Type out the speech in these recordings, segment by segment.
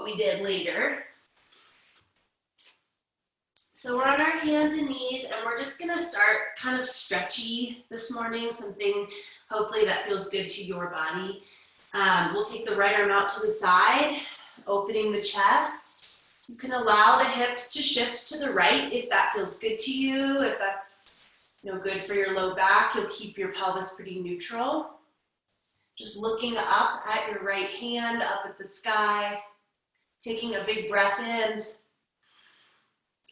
we did later. So we're on our hands and knees, and we're just gonna start kind of stretchy this morning, something hopefully that feels good to your body. We'll take the right arm out to the side, opening the chest. You can allow the hips to shift to the right if that feels good to you. If that's good for your low back, you'll keep your pelvis pretty neutral. Just looking up at your right hand, up at the sky, taking a big breath in.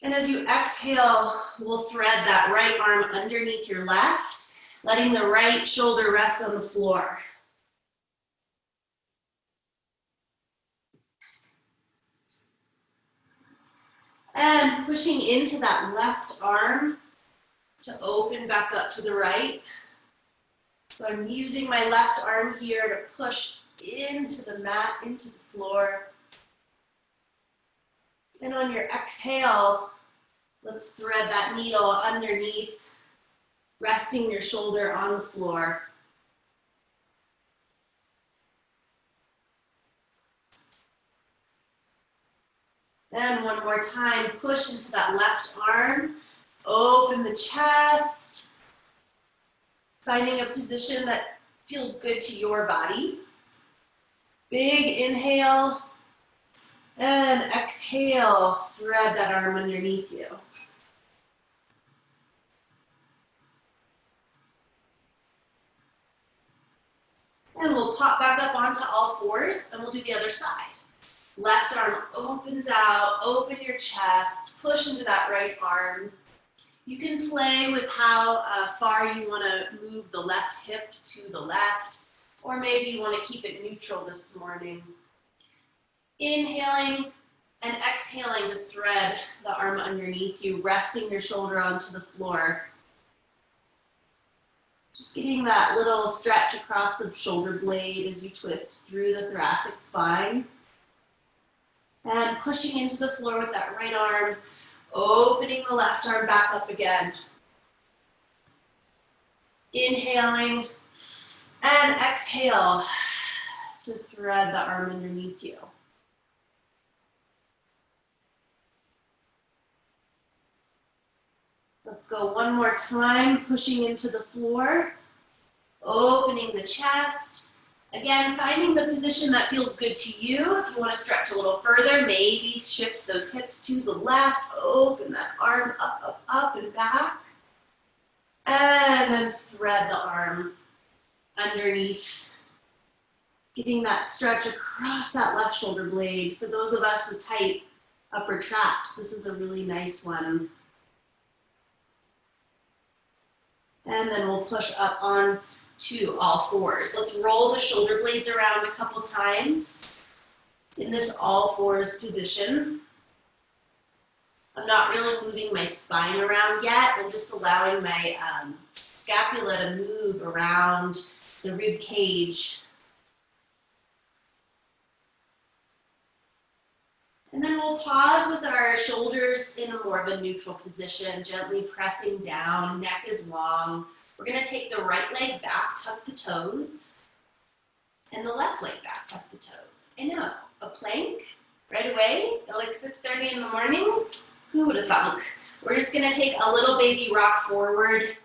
And as you exhale, we'll thread that right arm underneath your left, letting the right shoulder rest on the floor. And pushing into that left arm to open back up to the right. So I'm using my left arm here to push into the mat, into the floor. And on your exhale, let's thread that needle underneath, resting your shoulder on the floor. And one more time, push into that left arm, open the chest, finding a position that feels good to your body. Big inhale, and exhale, thread that arm underneath you. And we'll pop back up onto all fours, and we'll do the other side. Left arm opens out, open your chest, push into that right arm. You can play with how far you want to move the left hip to the left, or maybe you want to keep it neutral this morning. Inhaling and exhaling to thread the arm underneath you, resting your shoulder onto the floor. Just getting that little stretch across the shoulder blade as you twist through the thoracic spine. And pushing into the floor with that right arm, opening the left arm back up again. Inhaling and exhale to thread the arm underneath you. Let's go one more time, pushing into the floor, opening the chest. Again, finding the position that feels good to you. If you want to stretch a little further, maybe shift those hips to the left, open that arm up, up, up and back. And then thread the arm underneath, getting that stretch across that left shoulder blade. For those of us with tight upper traps, this is a really nice one. And then we'll push up on to all fours. Let's roll the shoulder blades around a couple times in this all fours position. I'm not really moving my spine around yet. I'm just allowing my scapula to move around the rib cage. And then we'll pause with our shoulders in a more of a neutral position, gently pressing down, neck is long. We're gonna take the right leg back, tuck the toes, and the left leg back, tuck the toes. I know, a plank right away at like 6:30 in the morning? Who would have thunk? We're just gonna take a little baby rock forward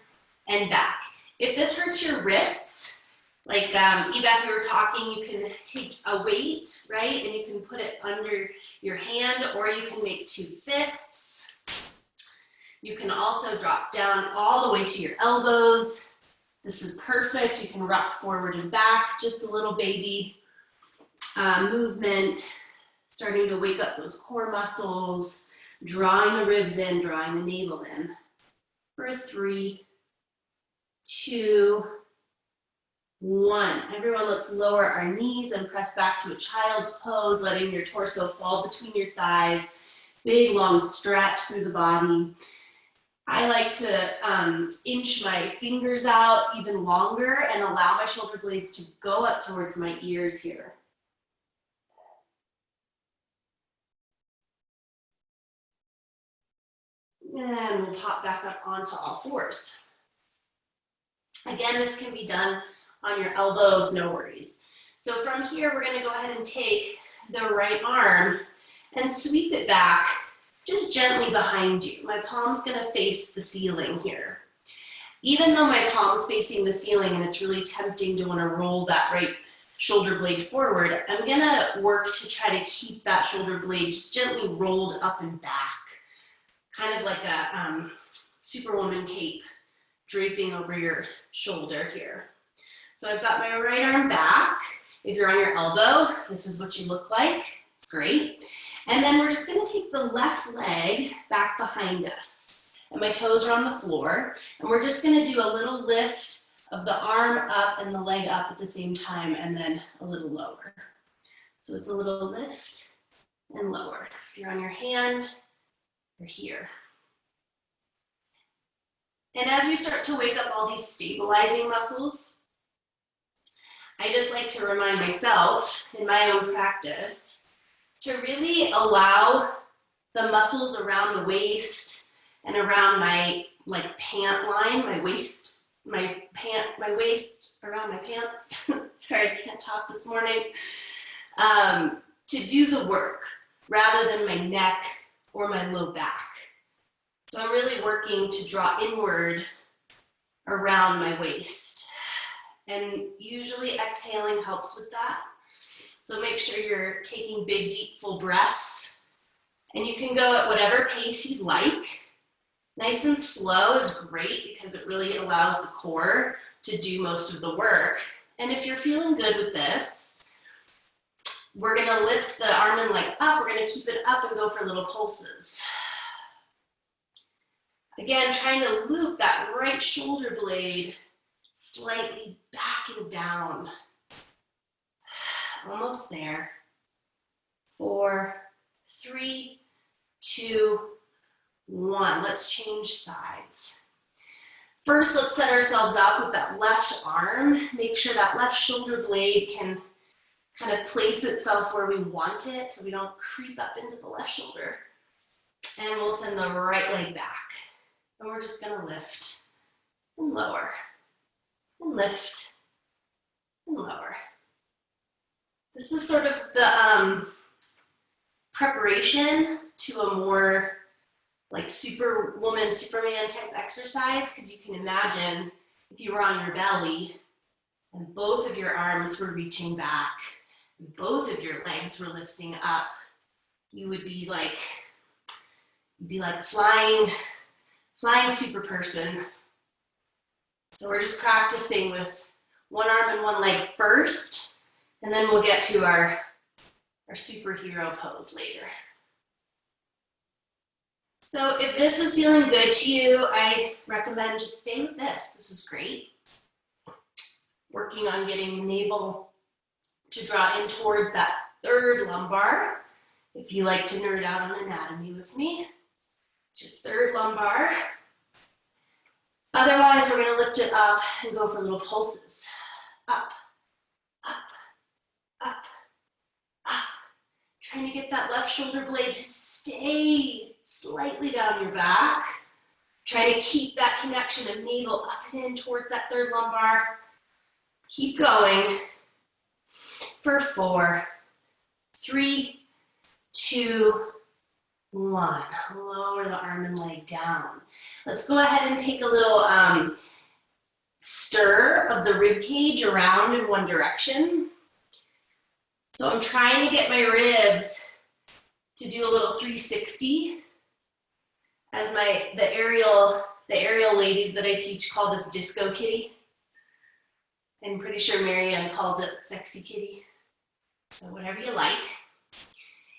and back. If this hurts your wrists, like Ebeth, we were talking, you can take a weight, right? And you can put it under your hand, or you can make two fists. You can also drop down all the way to your elbows. This is perfect. You can rock forward and back, just a little baby movement, starting to wake up those core muscles, drawing the ribs in, drawing the navel in. For 3, 2, 1. Everyone, let's lower our knees and press back to a child's pose, letting your torso fall between your thighs. Big, long stretch through the body. I like to inch my fingers out even longer and allow my shoulder blades to go up towards my ears here. And we'll pop back up onto all fours. Again, this can be done on your elbows, no worries. So from here, we're gonna go ahead and take the right arm and sweep it back just gently behind you. My palm's gonna face the ceiling here. Even though my palm's facing the ceiling and it's really tempting to wanna roll that right shoulder blade forward, I'm gonna work to try to keep that shoulder blade just gently rolled up and back, kind of like a Superwoman cape draping over your shoulder here. So I've got my right arm back. If you're on your elbow, this is what you look like. It's great. And then we're just gonna take the left leg back behind us. And my toes are on the floor. And we're just gonna do a little lift of the arm up and the leg up at the same time, and then a little lower. So it's a little lift and lower. If you're on your hand, you're here. And as we start to wake up all these stabilizing muscles, I just like to remind myself in my own practice to really allow the muscles around the waist and around my pant line, my waist around my pants. Sorry, I can't talk this morning. To do the work rather than my neck or my low back. So I'm really working to draw inward around my waist. And usually exhaling helps with that. So make sure you're taking big, deep, full breaths. And you can go at whatever pace you'd like. Nice and slow is great because it really allows the core to do most of the work. And if you're feeling good with this, we're gonna lift the arm and leg up. We're gonna keep it up and go for little pulses. Again, trying to loop that right shoulder blade slightly back and down. Almost there. 4, 3, 2, 1. Let's change sides. First, let's set ourselves up with that left arm. Make sure that left shoulder blade can kind of place itself where we want it so we don't creep up into the left shoulder. And we'll send the right leg back. And we're just gonna lift and lower, and lift and lower. This is sort of the preparation to a more like Superwoman, Superman type exercise, because you can imagine if you were on your belly and both of your arms were reaching back, and both of your legs were lifting up, you would be like, flying super person. So we're just practicing with one arm and one leg first, and then we'll get to our superhero pose later. So if this is feeling good to you, I recommend just stay with this. This is great. Working on getting the navel to draw in toward that third lumbar. If you like to nerd out on anatomy with me, it's your third lumbar. Otherwise, we're going to lift it up and go for little pulses. Up, up, up, up. Trying to get that left shoulder blade to stay slightly down your back. Trying to keep that connection of navel up and in towards that third lumbar. Keep going for 4, 3, 2, 1. Lower the arm and leg down. Let's go ahead and take a little stir of the rib cage around in one direction. So I'm trying to get my ribs to do a little 360, as the aerial ladies that I teach call this disco kitty. I'm pretty sure Marianne calls it sexy kitty. So whatever you like.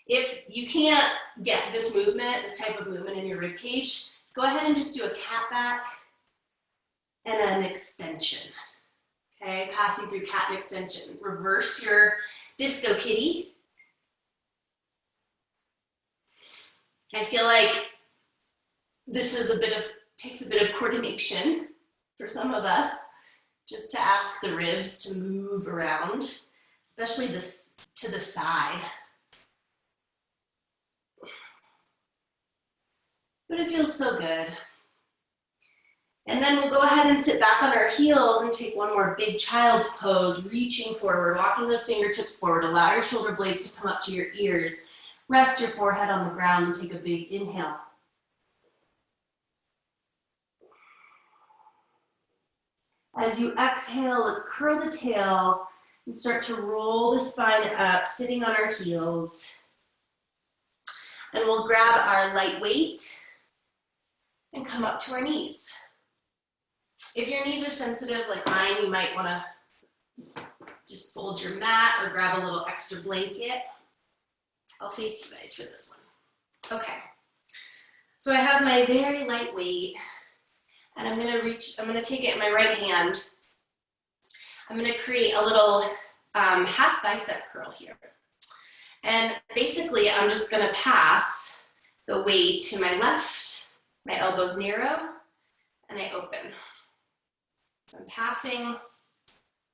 If you can't get this movement, this type of movement in your rib cage, go ahead and just do a cat back and an extension. Okay, passing through cat and extension. Reverse your disco kitty. I feel like this is takes a bit of coordination for some of us, just to ask the ribs to move around, especially this to the side. But it feels so good. And then we'll go ahead and sit back on our heels and take one more big child's pose, reaching forward, walking those fingertips forward. Allow your shoulder blades to come up to your ears. Rest your forehead on the ground and take a big inhale. As you exhale, let's curl the tail and start to roll the spine up, sitting on our heels. And we'll grab our light weight and come up to our knees. If your knees are sensitive like mine, you might want to just fold your mat or grab a little extra blanket. I'll face you guys for this one. Okay. So I have my very light weight, and I'm gonna take it in my right hand. I'm gonna create a little half bicep curl here. And basically, I'm just gonna pass the weight to my left, my elbows narrow, and I open. So I'm passing,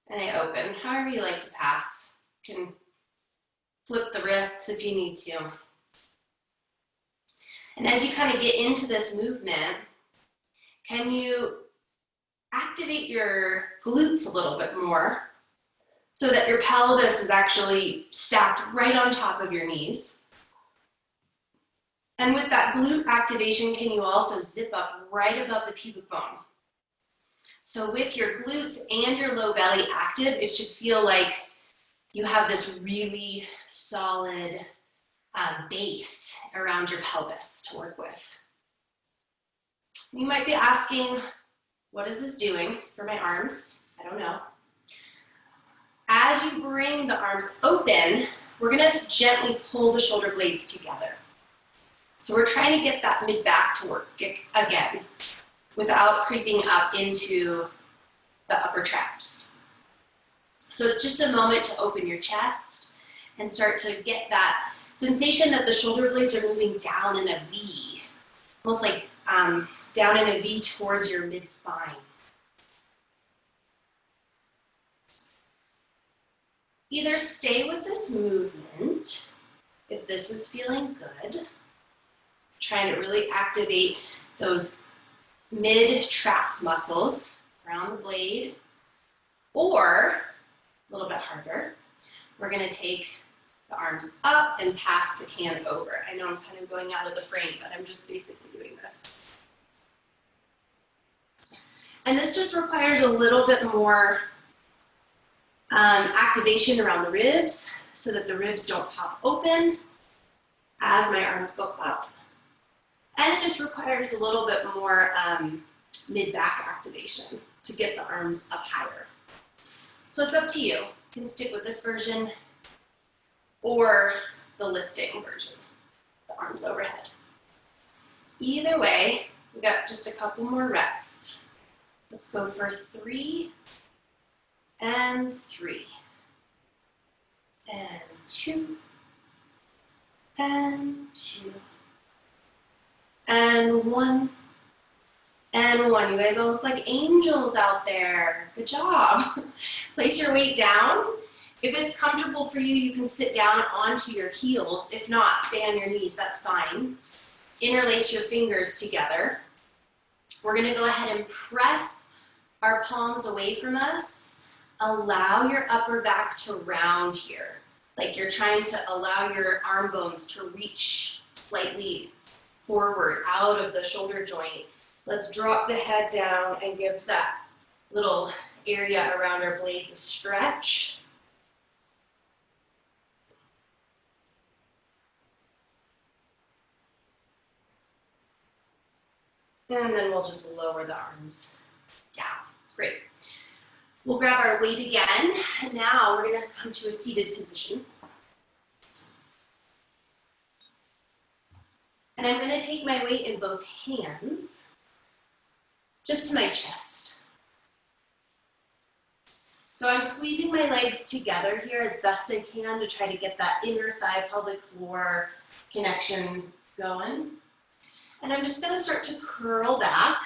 and I open. However you like to pass. You can flip the wrists if you need to. And as you kind of get into this movement, can you activate your glutes a little bit more so that your pelvis is actually stacked right on top of your knees? And with that glute activation, can you also zip up right above the pubic bone? So with your glutes and your low belly active, it should feel like you have this really solid base around your pelvis to work with. You might be asking, what is this doing for my arms? I don't know. As you bring the arms open, we're gonna gently pull the shoulder blades together. So we're trying to get that mid-back to work again without creeping up into the upper traps. So it's just a moment to open your chest and start to get that sensation that the shoulder blades are moving down in a V, almost like down in a V towards your mid-spine. Either stay with this movement, if this is feeling good, trying to really activate those mid-trap muscles around the blade, or a little bit harder, we're gonna take the arms up and pass the can over. I know I'm kind of going out of the frame, but I'm just basically doing this. And this just requires a little bit more activation around the ribs so that the ribs don't pop open as my arms go up. And it just requires a little bit more mid-back activation to get the arms up higher. So it's up to you. You can stick with this version or the lifting version, the arms overhead. Either way, we got just a couple more reps. Let's go for 3 and 3 and 2 and 2 and 1 and 1. You guys all look like angels out there. Good job. Place your weight down. If it's comfortable for you, you can sit down onto your heels. If not, stay on your knees, that's fine. Interlace your fingers together. We're gonna go ahead and press our palms away from us. Allow your upper back to round here. Like you're trying to allow your arm bones to reach slightly forward out of the shoulder joint. Let's drop the head down and give that little area around our blades a stretch. And then we'll just lower the arms down. Great. We'll grab our weight again. And now we're gonna come to a seated position. And I'm gonna take my weight in both hands, just to my chest. So I'm squeezing my legs together here as best I can to try to get that inner thigh pelvic floor connection going. And I'm just gonna start to curl back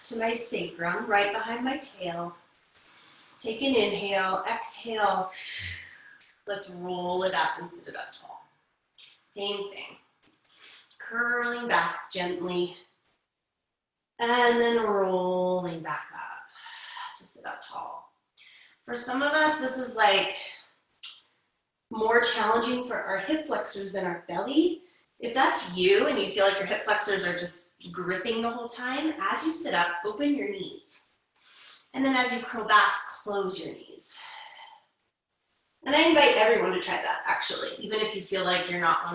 to my sacrum, right behind my tail. Take an inhale, exhale. Let's roll it up and sit it up tall. Same thing. Curling back gently. And then rolling back up to sit up tall. For some of us, this is like more challenging for our hip flexors than our belly. If that's you and you feel like your hip flexors are just gripping the whole time, as you sit up, open your knees. And then as you curl back, close your knees. And I invite everyone to try that, actually, even if you feel like you're not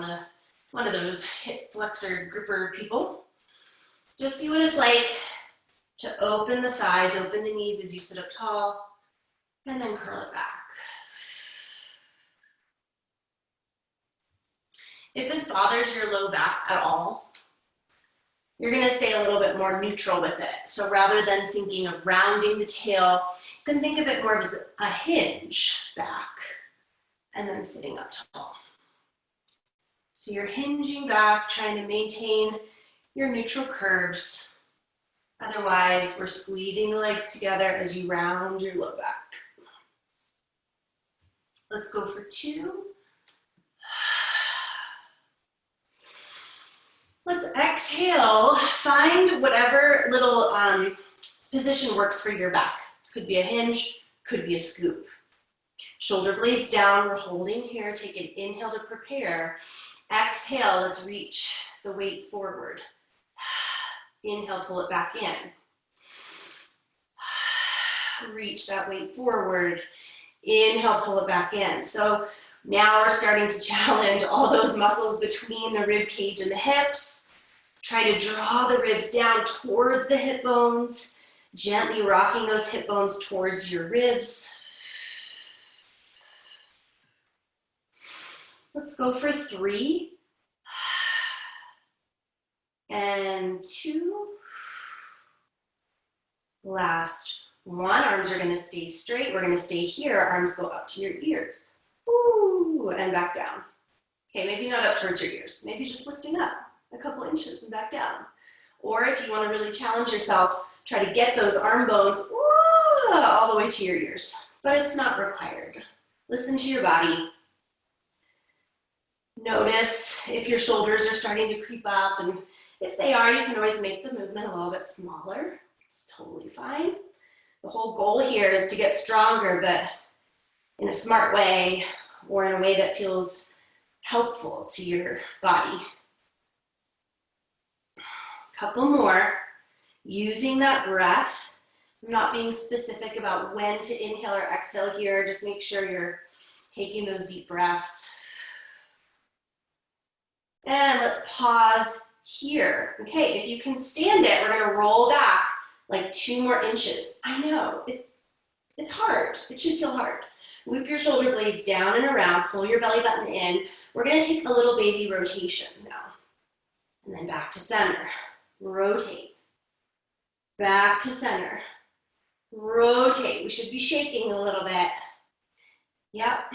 one of those hip flexor gripper people. Just see what it's like to open the thighs, open the knees as you sit up tall, and then curl it back. If this bothers your low back at all, you're gonna stay a little bit more neutral with it. So rather than thinking of rounding the tail, you can think of it more as a hinge back and then sitting up tall. So you're hinging back, trying to maintain your neutral curves. Otherwise, we're squeezing the legs together as you round your low back. Let's go for 2. Let's exhale. Find whatever little position works for your back. Could be a hinge, could be a scoop. Shoulder blades down, we're holding here. Take an inhale to prepare. Exhale, let's reach the weight forward. Inhale, pull it back in. Reach that weight forward. Inhale, pull it back in. So now we're starting to challenge all those muscles between the rib cage and the hips. Try to draw the ribs down towards the hip bones, gently rocking those hip bones towards your ribs. Let's go for 3 and 2. Last 1. Arms are going to stay straight. We're going to stay here. Arms go up to your ears. Ooh, and back down. Okay, maybe not up towards your ears. Maybe just lifting up a couple inches and back down. Or if you want to really challenge yourself, try to get those arm bones all the way to your ears. But it's not required. Listen to your body. Notice if your shoulders are starting to creep up, and if they are, you can always make the movement a little bit smaller. It's totally fine. The whole goal here is to get stronger, but in a smart way or in a way that feels helpful to your body. Couple more. Using that breath. I'm not being specific about when to inhale or exhale here. Just make sure you're taking those deep breaths. And let's pause here. Okay, if you can stand it, we're gonna roll back like 2 more inches. I know, it's hard. It should feel hard. Loop your shoulder blades down and around, pull your belly button in. We're gonna take a little baby rotation now. And then back to center, rotate. Back to center, rotate. We should be shaking a little bit. Yep.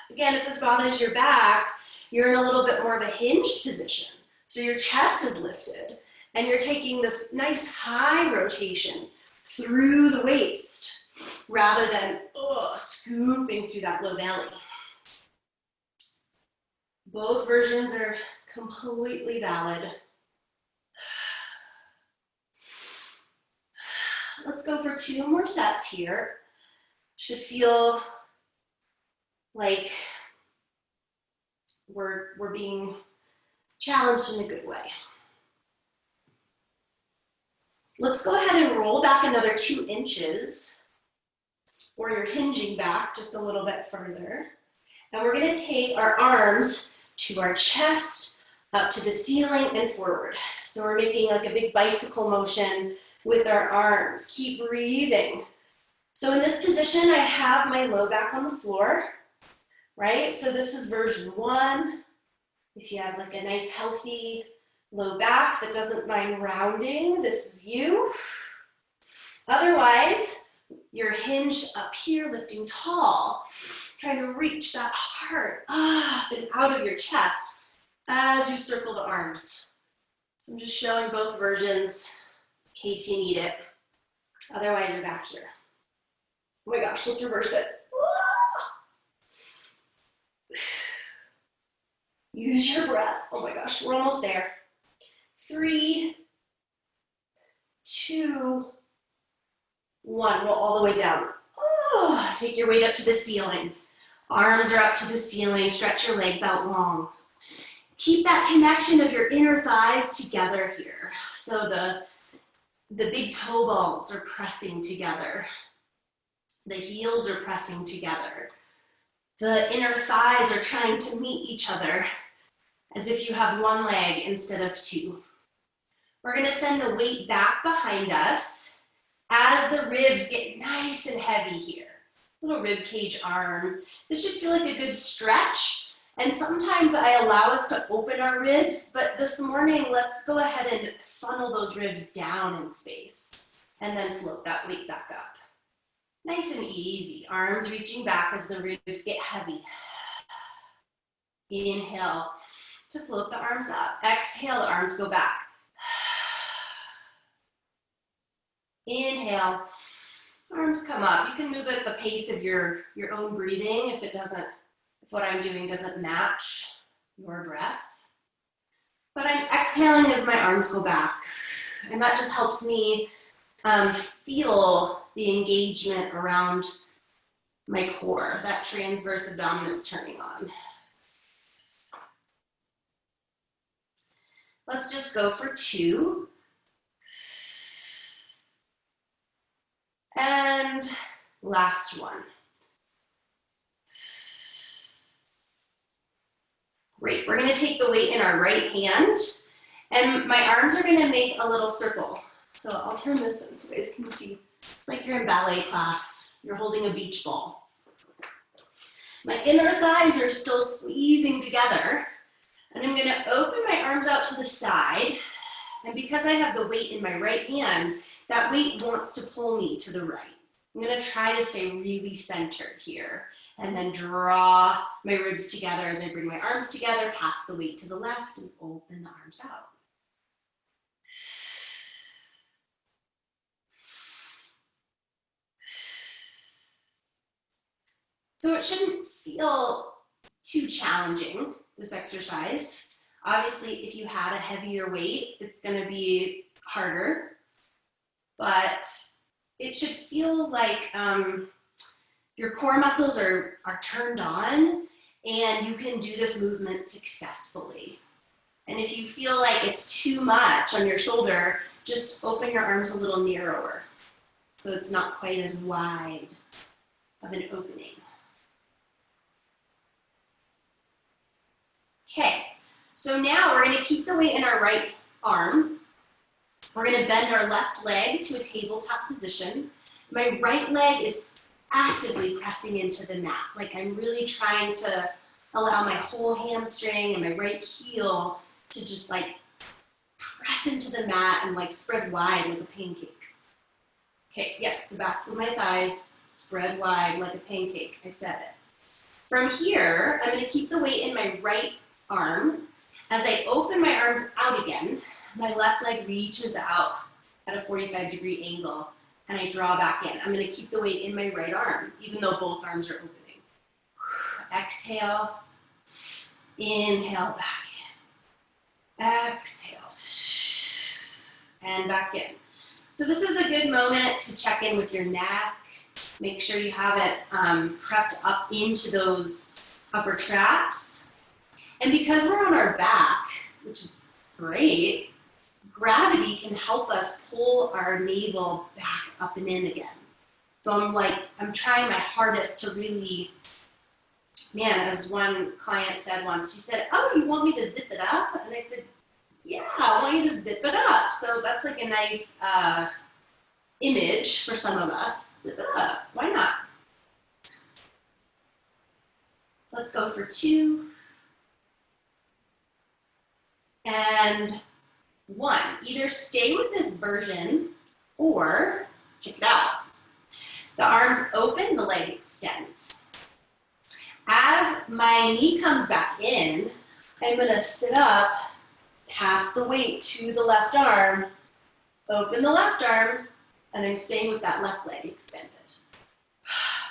Again, if this bothers your back, you're in a little bit more of a hinged position. So your chest is lifted and you're taking this nice high rotation through the waist rather than scooping through that low belly. Both versions are completely valid. Let's go for 2 more sets here. Should feel like we're being challenged in a good way. Let's go ahead and roll back another 2 inches, or you're hinging back just a little bit further. And we're gonna take our arms to our chest, up to the ceiling and forward. So we're making like a big bicycle motion with our arms. Keep breathing. So in this position, I have my low back on the floor, right? So this is version 1. If you have like a nice healthy low back that doesn't mind rounding, this is you. Otherwise, you're hinged up here, lifting tall, trying to reach that heart up and out of your chest as you circle the arms. So I'm just showing both versions in case you need it. Otherwise, you're back here. Oh my gosh, let's reverse it. Use your breath. Oh my gosh, we're almost there. 3, 2, 1. Roll all the way down. Oh, take your weight up to the ceiling. Arms are up to the ceiling. Stretch your legs out long. Keep that connection of your inner thighs together here. So the big toe balls are pressing together. The heels are pressing together. The inner thighs are trying to meet each other as if you have one leg instead of two. We're going to send the weight back behind us as the ribs get nice and heavy here. Little rib cage arm. This should feel like a good stretch. And sometimes I allow us to open our ribs, but this morning, let's go ahead and funnel those ribs down in space and then float that weight back up. Nice and easy. Arms reaching back as the ribs get heavy. Inhale to float the arms up. Exhale, the arms go back. Inhale, arms come up. You can move at the pace of your own breathing if what I'm doing doesn't match your breath. But I'm exhaling as my arms go back. And that just helps me feel the engagement around my core, that transverse abdominis turning on. Let's just go for 2. And last one. Great, we're gonna take the weight in our right hand and my arms are gonna make a little circle. So I'll turn this in so you guys can see. It's like you're in ballet class. You're holding a beach ball. My inner thighs are still squeezing together. And I'm gonna open my arms out to the side. And because I have the weight in my right hand, that weight wants to pull me to the right. I'm gonna try to stay really centered here. And then draw my ribs together as I bring my arms together, pass the weight to the left, and open the arms out. So it shouldn't feel too challenging, this exercise. Obviously, if you had a heavier weight, it's gonna be harder, but it should feel like your core muscles are turned on and you can do this movement successfully. And if you feel like it's too much on your shoulder, just open your arms a little narrower so it's not quite as wide of an opening. Okay, so now we're gonna keep the weight in our right arm. We're gonna bend our left leg to a tabletop position. My right leg is actively pressing into the mat. Like I'm really trying to allow my whole hamstring and my right heel to just like press into the mat and like spread wide like a pancake. Okay, yes, the backs of my thighs spread wide like a pancake. I said it. From here, I'm gonna keep the weight in my right arm. As I open my arms out again, my left leg reaches out at a 45-degree angle and I draw back in. I'm gonna keep the weight in my right arm, even though both arms are opening. Exhale, inhale, back in. Exhale, and back in. So this is a good moment to check in with your neck. Make sure you haven't crept up into those upper traps. And because we're on our back, which is great, gravity can help us pull our navel back up and in again. So I'm trying my hardest to really, man, as one client said once, she said, oh, you want me to zip it up? And I said, yeah, I want you to zip it up. So that's like a nice image for some of us. Zip it up, why not? Let's go for 2. And 1, either stay with this version or check it out. The arms open, the leg extends. As my knee comes back in, I'm gonna sit up, pass the weight to the left arm, open the left arm, and I'm staying with that left leg extended.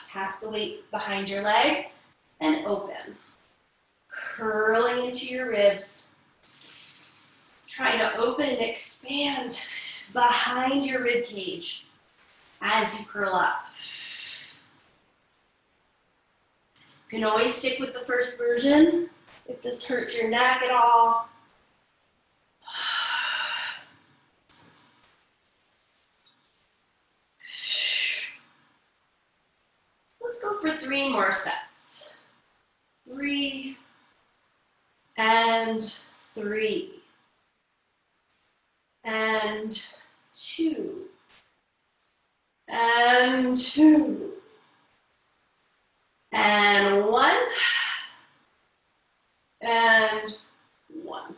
Pass the weight behind your leg and open. Curling into your ribs. Trying to open and expand behind your rib cage as you curl up. You can always stick with the first version if this hurts your neck at all. Let's go for 3 more sets. 3 and 3 and 2 and 2 and 1 and 1.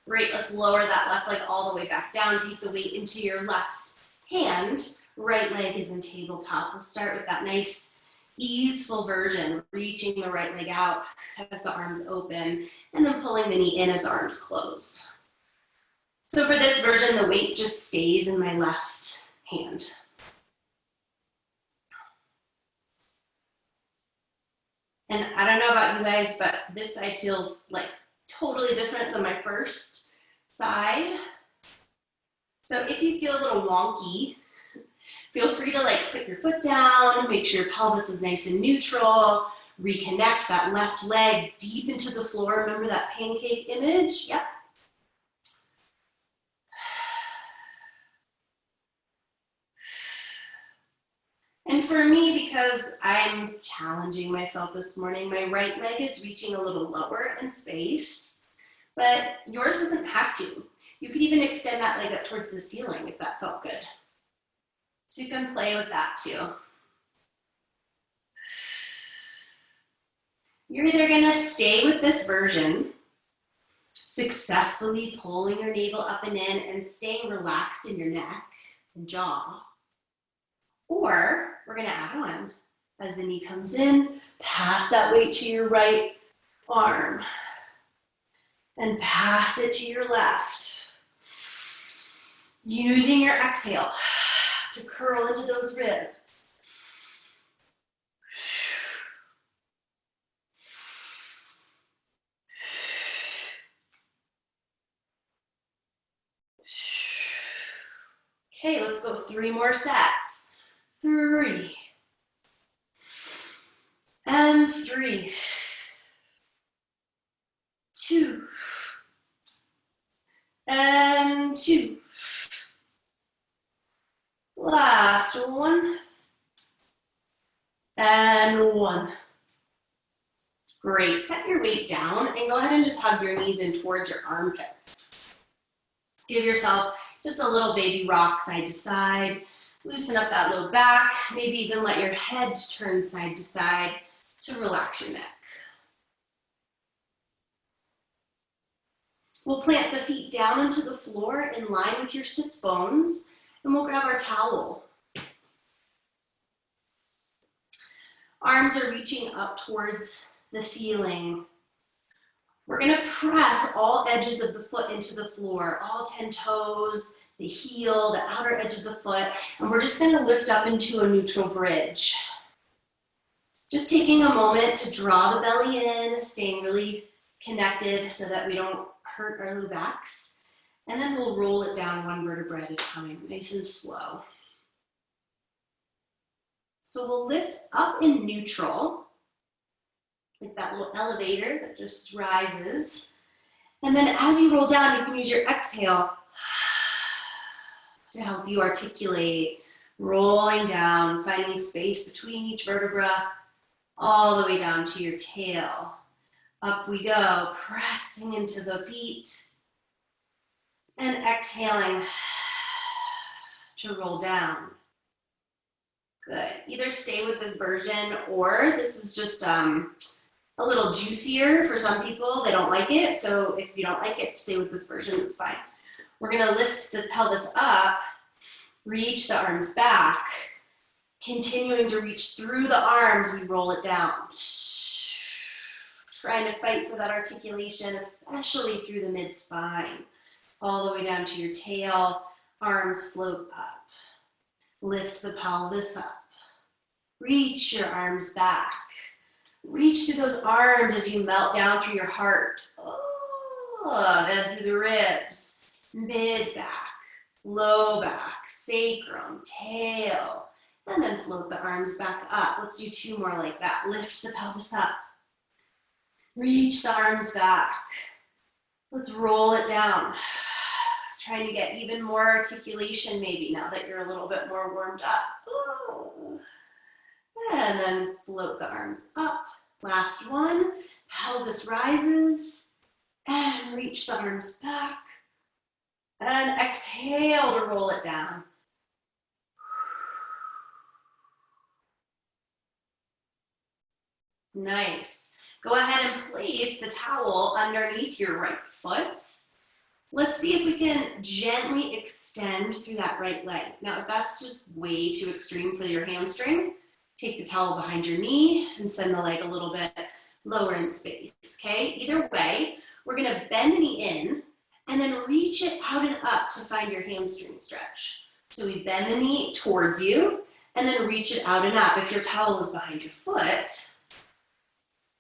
Great, let's lower that left leg all the way back down. Take the weight into your left hand. Right leg is in tabletop. We'll start with that nice easeful version, reaching the right leg out as the arms open, and then pulling the knee in as the arms close. So for this version, the weight just stays in my left hand. And I don't know about you guys, but this side feels like totally different than my first side. So if you feel a little wonky, feel free to put your foot down, make sure your pelvis is nice and neutral, reconnect that left leg deep into the floor. Remember that pancake image? Yep. And for me, because I'm challenging myself this morning, my right leg is reaching a little lower in space, but yours doesn't have to. You could even extend that leg up towards the ceiling if that felt good. So you can play with that too. You're either gonna stay with this version, successfully pulling your navel up and in and staying relaxed in your neck and jaw, or we're gonna add on. As the knee comes in, pass that weight to your right arm and pass it to your left. Using your exhale to curl into those ribs. Okay, let's go 3 more sets. 3 and 3. 2 and 2. Last 1 and 1. Great, set your weight down and go ahead and just hug your knees in towards your armpits. Give yourself just a little baby rock side to side. Loosen up that low back. Maybe even let your head turn side to side to relax your neck. We'll plant the feet down into the floor in line with your sits bones, and we'll grab our towel. Arms are reaching up towards the ceiling. We're gonna press all edges of the foot into the floor, all 10 toes, the heel, the outer edge of the foot, and we're just gonna lift up into a neutral bridge. Just taking a moment to draw the belly in, staying really connected so that we don't hurt our low backs. And then we'll roll it down 1 vertebra at a time, nice and slow. So we'll lift up in neutral, like that little elevator that just rises. And then as you roll down, you can use your exhale to help you articulate, rolling down, finding space between each vertebra, all the way down to your tail. Up we go, pressing into the feet, and exhaling to roll down. Good. Either stay with this version, or this is just a little juicier for some people. They don't like it, so if you don't like it, stay with this version, it's fine. We're gonna lift the pelvis up, reach the arms back, continuing to reach through the arms, we roll it down. Trying to fight for that articulation, especially through the mid-spine. All the way down to your tail, arms float up. Lift the pelvis up. Reach your arms back. Reach through those arms as you melt down through your heart. Oh. Then through the ribs, mid back, low back, sacrum, tail, and then float the arms back up. Let's do 2 more like that. Lift the pelvis up. Reach the arms back. Let's roll it down. Trying to get even more articulation maybe now that you're a little bit more warmed up. Ooh. And then float the arms up. Last one. Pelvis rises. And reach the arms back. And exhale to roll it down. Nice. Go ahead and place the towel underneath your right foot. Let's see if we can gently extend through that right leg. Now, if that's just way too extreme for your hamstring, take the towel behind your knee and send the leg a little bit lower in space, okay? Either way, we're gonna bend the knee in and then reach it out and up to find your hamstring stretch. So we bend the knee towards you and then reach it out and up. If your towel is behind your foot,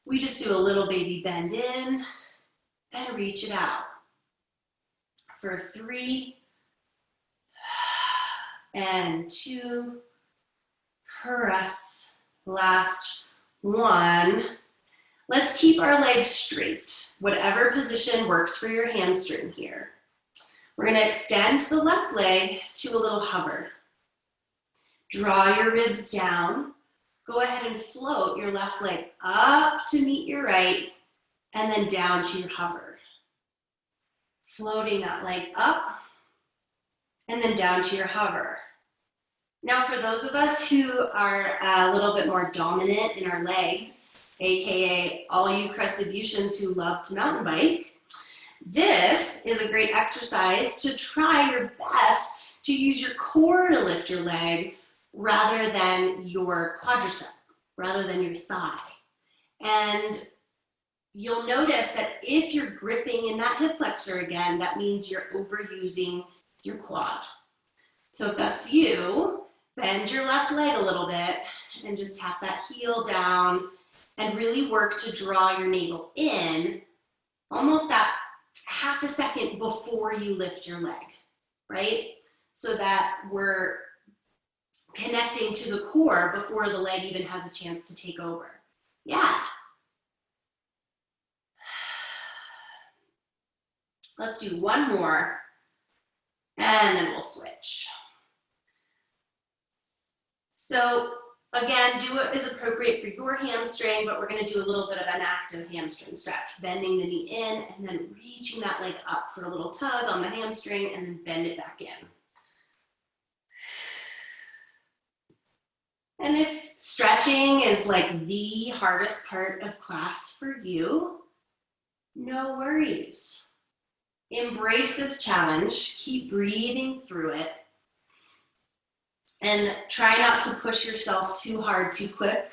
we just do a little baby bend in and reach it out. For 3 and 2, press, last 1. Let's keep our legs straight, whatever position works for your hamstring here. We're gonna extend the left leg to a little hover. Draw your ribs down. Go ahead and float your left leg up to meet your right, and then down to your hover. Floating that leg up, and then down to your hover. Now, for those of us who are a little bit more dominant in our legs, AKA all you Crescibutians who love to mountain bike, this is a great exercise to try your best to use your core to lift your leg rather than your quadricep, rather than your thigh. And you'll notice that if you're gripping in that hip flexor again, that means you're overusing your quad. So if that's you, bend your left leg a little bit and just tap that heel down and really work to draw your navel in almost that half a second before you lift your leg, right? So that we're connecting to the core before the leg even has a chance to take over. Yeah. Let's do 1 more, and then we'll switch. So again, do what is appropriate for your hamstring, but we're gonna do a little bit of an active hamstring stretch, bending the knee in and then reaching that leg up for a little tug on the hamstring and then bend it back in. And if stretching is like the hardest part of class for you, no worries. Embrace this challenge, keep breathing through it, and try not to push yourself too hard too quick,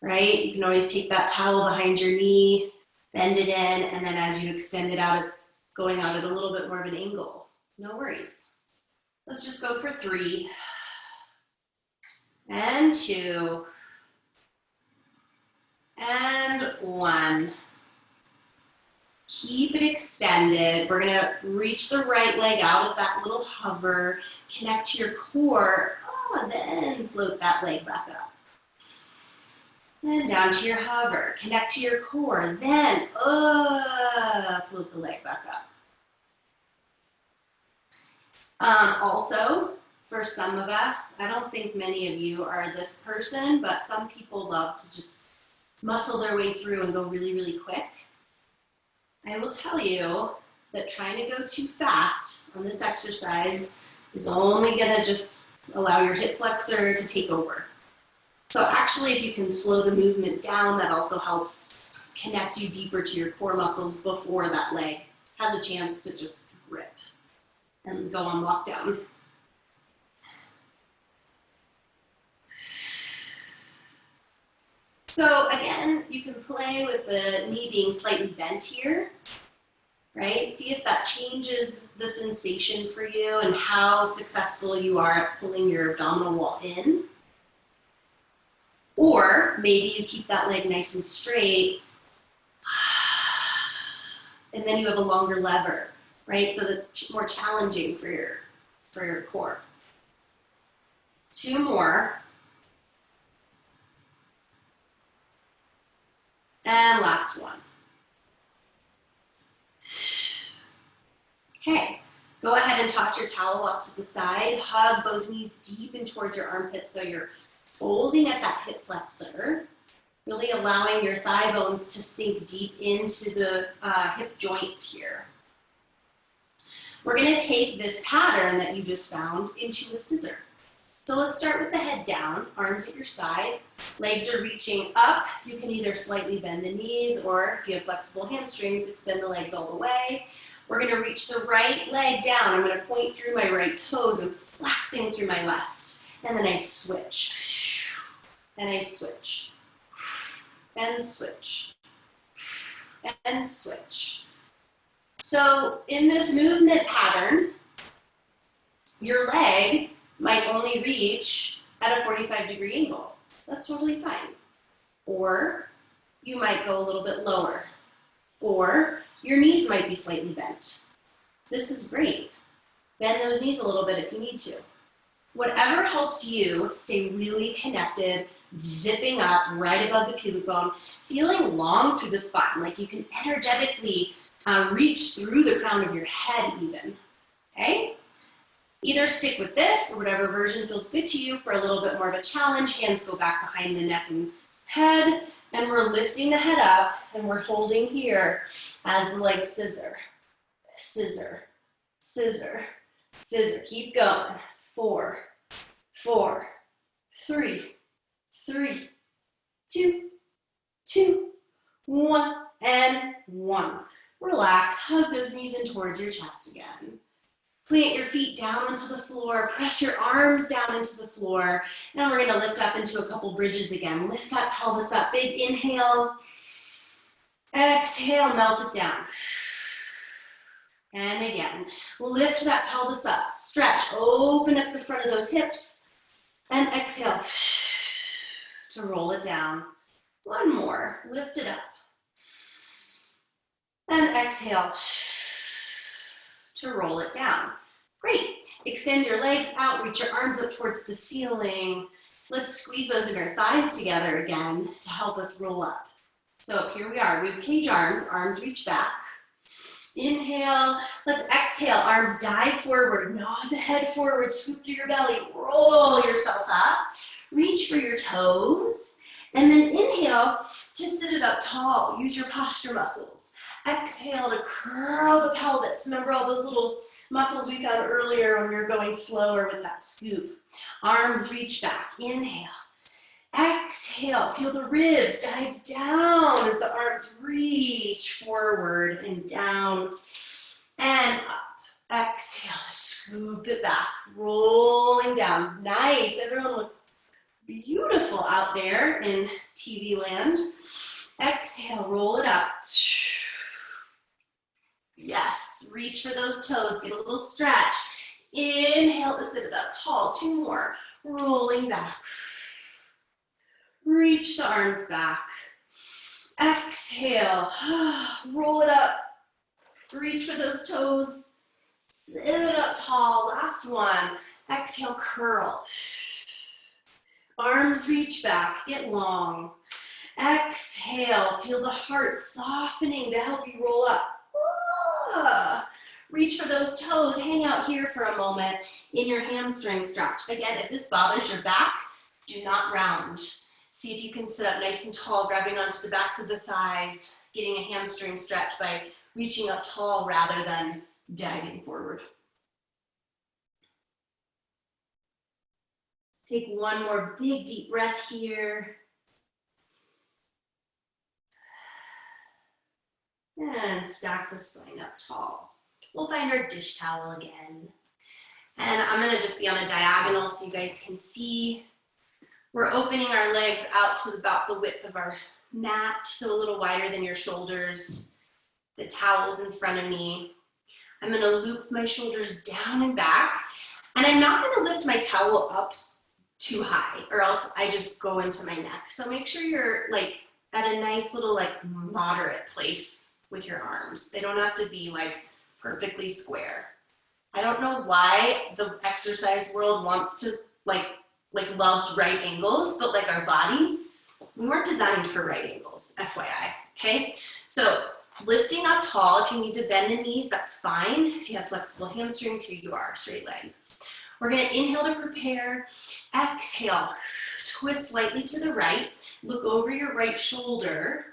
right? You can always take that towel behind your knee, bend it in, and then as you extend it out, it's going out at a little bit more of an angle. No worries. Let's just go for 3 and 2 and 1. Keep it extended. We're gonna reach the right leg out at that little hover, connect to your core, then float that leg back up. Then down to your hover, connect to your core, then float the leg back up. Also, for some of us, I don't think many of you are this person, but some people love to just muscle their way through and go really, really quick. I will tell you that trying to go too fast on this exercise is only gonna just allow your hip flexor to take over. So actually, if you can slow the movement down, that also helps connect you deeper to your core muscles before that leg has a chance to just grip and go on lockdown. So again, you can play with the knee being slightly bent here, right? See if that changes the sensation for you and how successful you are at pulling your abdominal wall in. Or maybe you keep that leg nice and straight and then you have a longer lever, right? So that's more challenging for your core. 2 more. And last one. Okay, go ahead and toss your towel off to the side. Hug both knees deep in towards your armpits so you're folding at that hip flexor, really allowing your thigh bones to sink deep into the hip joint here. We're gonna take this pattern that you just found into a scissor. So let's start with the head down, arms at your side, legs are reaching up. You can either slightly bend the knees, or if you have flexible hamstrings, extend the legs all the way. We're gonna reach the right leg down. I'm gonna point through my right toes and flexing through my left. And then I switch, and I switch, and switch, and switch. So in this movement pattern, your leg might only reach at a 45-degree angle. That's totally fine. Or you might go a little bit lower. Or your knees might be slightly bent. This is great. Bend those knees a little bit if you need to. Whatever helps you stay really connected, zipping up right above the pubic bone, feeling long through the spine, like you can energetically reach through the crown of your head even, okay? Either stick with this or whatever version feels good to you for a little bit more of a challenge. Hands go back behind the neck and head, and we're lifting the head up and we're holding here as the legs scissor, scissor, scissor, scissor. Keep going. 4, 4, 3, 3, 2, 2, 1, and 1. Relax, hug those knees in towards your chest again. Plant your feet down into the floor, press your arms down into the floor. Now we're gonna lift up into a couple bridges again. Lift that pelvis up, big inhale. Exhale, melt it down. And again, lift that pelvis up, stretch, open up the front of those hips, and exhale to roll it down. One more, lift it up. And exhale to roll it down. Great. Extend your legs out, reach your arms up towards the ceiling. Let's squeeze those inner thighs together again to help us roll up. So here we are, ribcage arms reach back. Inhale, let's exhale, arms dive forward, nod the head forward, scoop through your belly, roll yourself up, reach for your toes, and then inhale to sit it up tall, use your posture muscles. Exhale to curl the pelvis. Remember all those little muscles we found earlier when we were going slower with that scoop. Arms reach back, inhale. Exhale, feel the ribs dive down as the arms reach forward and down and up. Exhale, scoop it back, rolling down. Nice, everyone looks beautiful out there in TV land. Exhale, roll it up. Yes, reach for those toes, get a little stretch. Inhale to sit it up tall, 2 more, rolling back. Reach the arms back. Exhale, roll it up. Reach for those toes. Sit it up tall, last one. Exhale, curl. Arms reach back, get long. Exhale, feel the heart softening to help you roll up. Reach for those toes, hang out here for a moment in your hamstring stretch. Again, if this bothers your back, do not round. See if you can sit up nice and tall, grabbing onto the backs of the thighs, getting a hamstring stretch by reaching up tall rather than diving forward. Take one more big deep breath here. And stack the spine up tall. We'll find our dish towel again. And I'm gonna just be on a diagonal so you guys can see. We're opening our legs out to about the width of our mat, so a little wider than your shoulders. The towel's in front of me. I'm gonna loop my shoulders down and back, and I'm not gonna lift my towel up too high, or else I just go into my neck. So make sure you're like at a nice little like moderate place. with your arms. They don't have to be like perfectly square. I don't know why the exercise world wants to like loves right angles, but like our body, we weren't designed for right angles, FYI, okay? So lifting up tall, if you need to bend the knees, that's fine. If you have flexible hamstrings, here you are, straight legs. We're gonna inhale to prepare, exhale, twist slightly to the right, look over your right shoulder,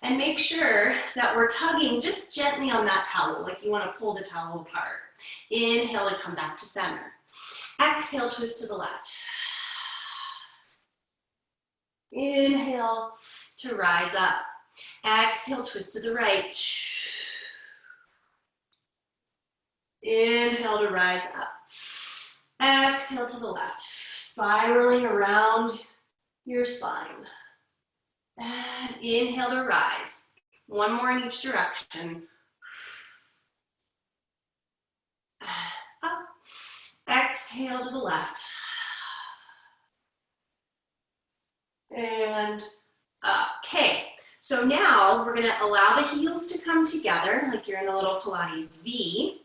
and make sure that we're tugging just gently on that towel, like you wanna pull the towel apart. Inhale to come back to center. Exhale, twist to the left. Inhale to rise up. Exhale, twist to the right. Inhale to rise up. Exhale to the left. Spiraling around your spine. And inhale to rise. One more in each direction. Up. Exhale to the left. And up. Okay. So now we're gonna allow the heels to come together like you're in a little Pilates V.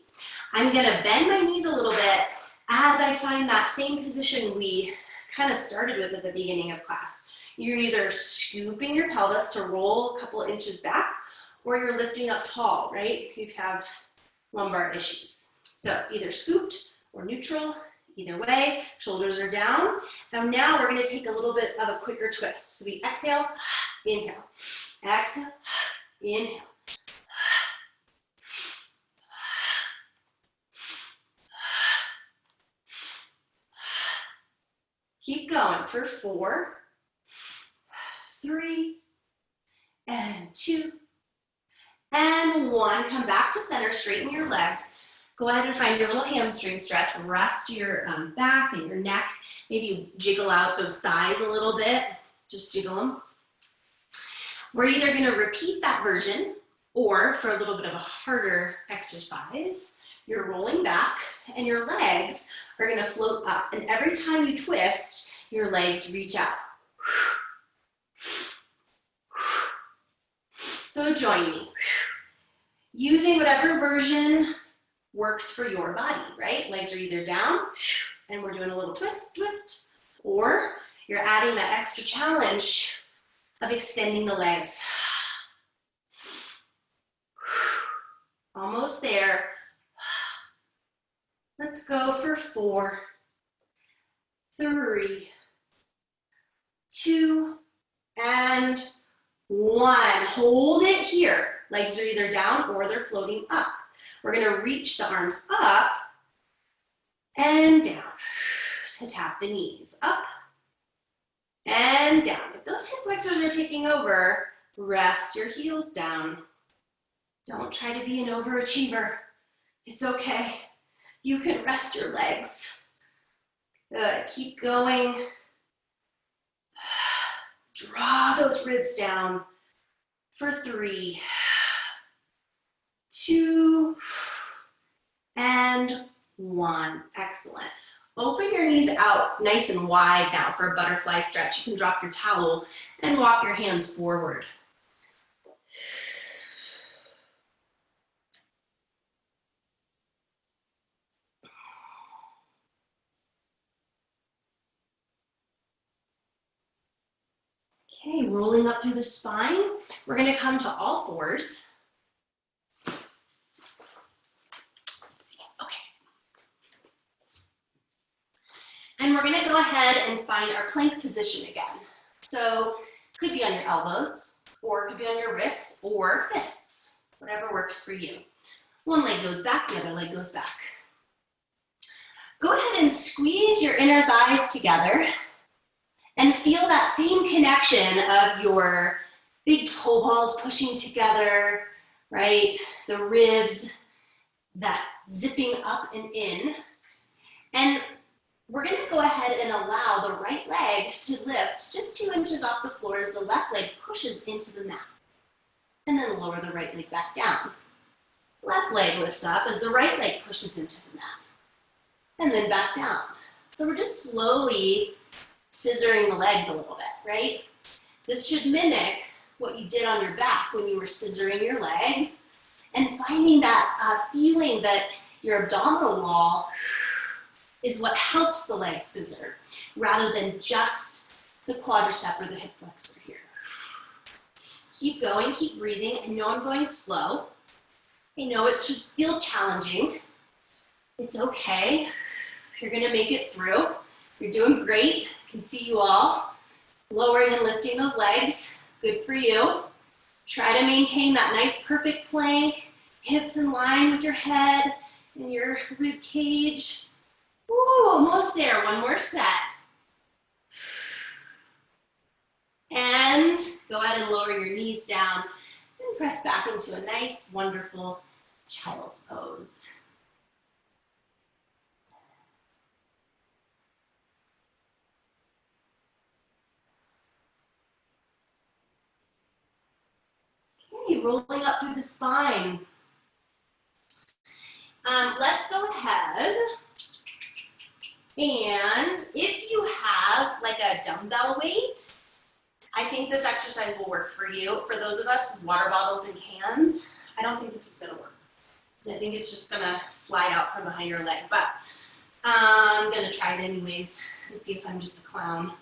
I'm gonna bend my knees a little bit as I find that same position we kind of started with at the beginning of class. You're either scooping your pelvis to roll a couple inches back, or you're lifting up tall, right? If you have lumbar issues. So either scooped or neutral, either way, shoulders are down. And now we're gonna take a little bit of a quicker twist. So we exhale, inhale, exhale, inhale. Keep going for 4, 3, and 2, and 1. Come back to center, straighten your legs. Go ahead and find your little hamstring stretch. Rest your back and your neck. Maybe jiggle out those thighs a little bit. Just jiggle them. We're either gonna repeat that version, or for a little bit of a harder exercise, you're rolling back and your legs are gonna float up. And every time you twist, your legs reach out. So join me. Using whatever version works for your body, right? Legs are either down and we're doing a little twist, twist, or you're adding that extra challenge of extending the legs. Almost there. Let's go for 4, 3, 2, and 1. Hold it here. Legs are either down or they're floating up. We're gonna reach the arms up and down to tap the knees. Up and down. If those hip flexors are taking over, rest your heels down. Don't try to be an overachiever. It's okay. You can rest your legs. Good, keep going. Draw those ribs down for 3, 2, and 1. Excellent. Open your knees out nice and wide now for a butterfly stretch. You can drop your towel and walk your hands forward. Okay, rolling up through the spine. We're gonna come to all fours. Okay. And we're gonna go ahead and find our plank position again. So it could be on your elbows, or it could be on your wrists or fists, whatever works for you. One leg goes back, the other leg goes back. Go ahead and squeeze your inner thighs together and feel that same connection of your big toe balls pushing together, right? The ribs, that zipping up and in. And we're gonna go ahead and allow the right leg to lift just 2 inches off the floor as the left leg pushes into the mat. And then lower the right leg back down. Left leg lifts up as the right leg pushes into the mat. And then back down. So we're just slowly scissoring the legs a little bit, right? This should mimic what you did on your back when you were scissoring your legs, and finding that feeling that your abdominal wall is what helps the leg scissor, rather than just the quadricep or the hip flexor here. Keep going, keep breathing. I know I'm going slow. I know it should feel challenging. It's okay. You're gonna make it through. You're doing great. I can see you all lowering and lifting those legs. Good for you. Try to maintain that nice perfect plank, hips in line with your head and your rib cage. Ooh, almost there. One more set. And go ahead and lower your knees down and press back into a nice, wonderful child's pose. Okay, rolling up through the spine. Let's go ahead, and if you have like a dumbbell weight, I think this exercise will work for you. For those of us with water bottles and cans, I don't think this is gonna work, because I think it's just gonna slide out from behind your leg, but I'm gonna try it anyways and see if I'm just a clown.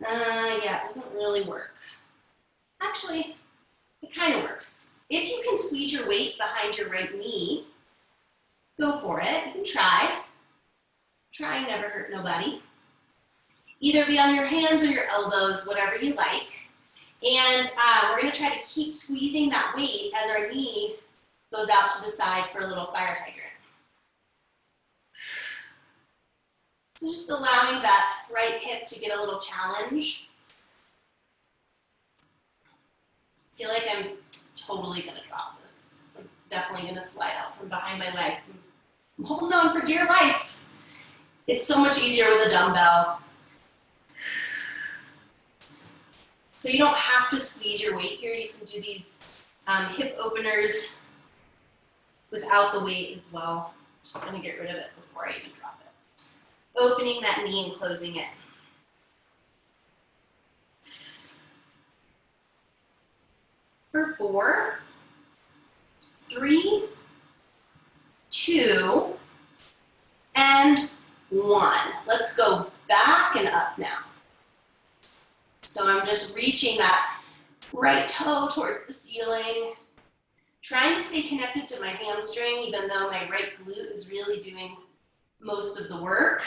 Yeah, it doesn't really work. Actually, it kind of works. If you can squeeze your weight behind your right knee, go for it. You can try. Trying never hurt nobody. Either be on your hands or your elbows, whatever you like. And we're gonna try to keep squeezing that weight as our knee goes out to the side for a little fire hydrant. So just allowing that right hip to get a little challenge. I feel like I'm totally gonna drop this. I'm definitely gonna slide out from behind my leg. I'm holding on for dear life. It's so much easier with a dumbbell. So you don't have to squeeze your weight here. You can do these hip openers without the weight as well. Just gonna get rid of it before I even drop it. Opening that knee and closing it. For 4, 3, 2, and 1. Let's go back and up now. So I'm just reaching that right toe towards the ceiling, trying to stay connected to my hamstring, even though my right glute is really doing most of the work.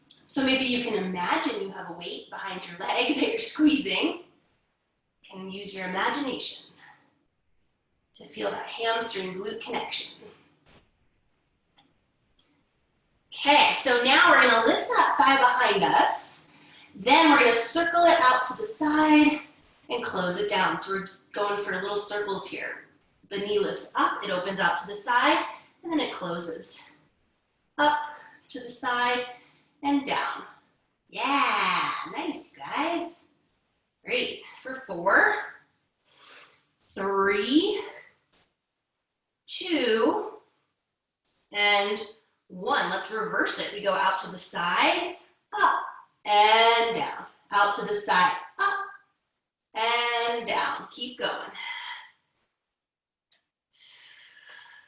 So maybe you can imagine you have a weight behind your leg that you're squeezing. You can use your imagination to feel that hamstring glute connection. Okay, so now we're gonna lift that thigh behind us. Then we're gonna circle it out to the side and close it down. So we're going for little circles here. The knee lifts up, it opens out to the side, and then it closes. Up to the side and down. Yeah, nice guys. Great. For 4, 3, 2, and 1. Let's reverse it. We go out to the side, up and down. Out to the side, up and down. Keep going.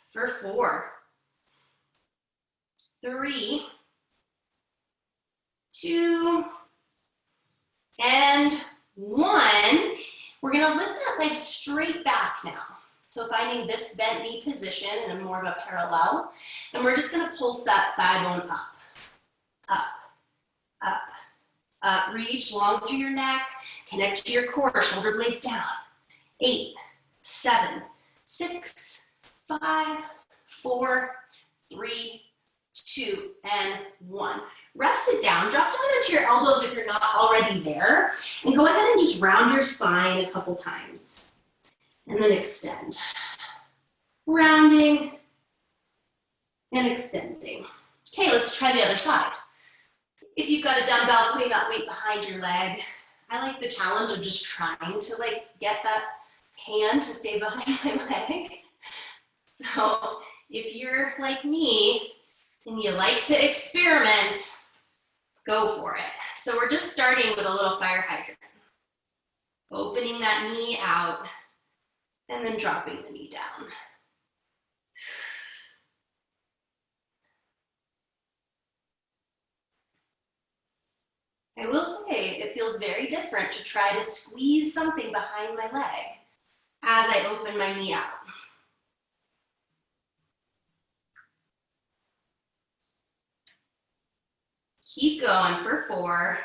For 4, 3, 2, and 1. We're gonna lift that leg straight back now. So finding this bent knee position in a more of a parallel, and we're just gonna pulse that thigh bone up, up, up, up. Reach long through your neck, connect to your core, shoulder blades down. 8, 7, 6, 5, 4, 3, 2, and 1. Rest it down, drop down into your elbows if you're not already there, and go ahead and just round your spine a couple times. And then extend. Rounding and extending. Okay, let's try the other side. If you've got a dumbbell, putting that weight behind your leg. I like the challenge of just trying to get that can to stay behind my leg. So if you're like me and you like to experiment, go for it. So we're just starting with a little fire hydrant. Opening that knee out and then dropping the knee down. I will say it feels very different to try to squeeze something behind my leg as I open my knee out. Keep going for 4.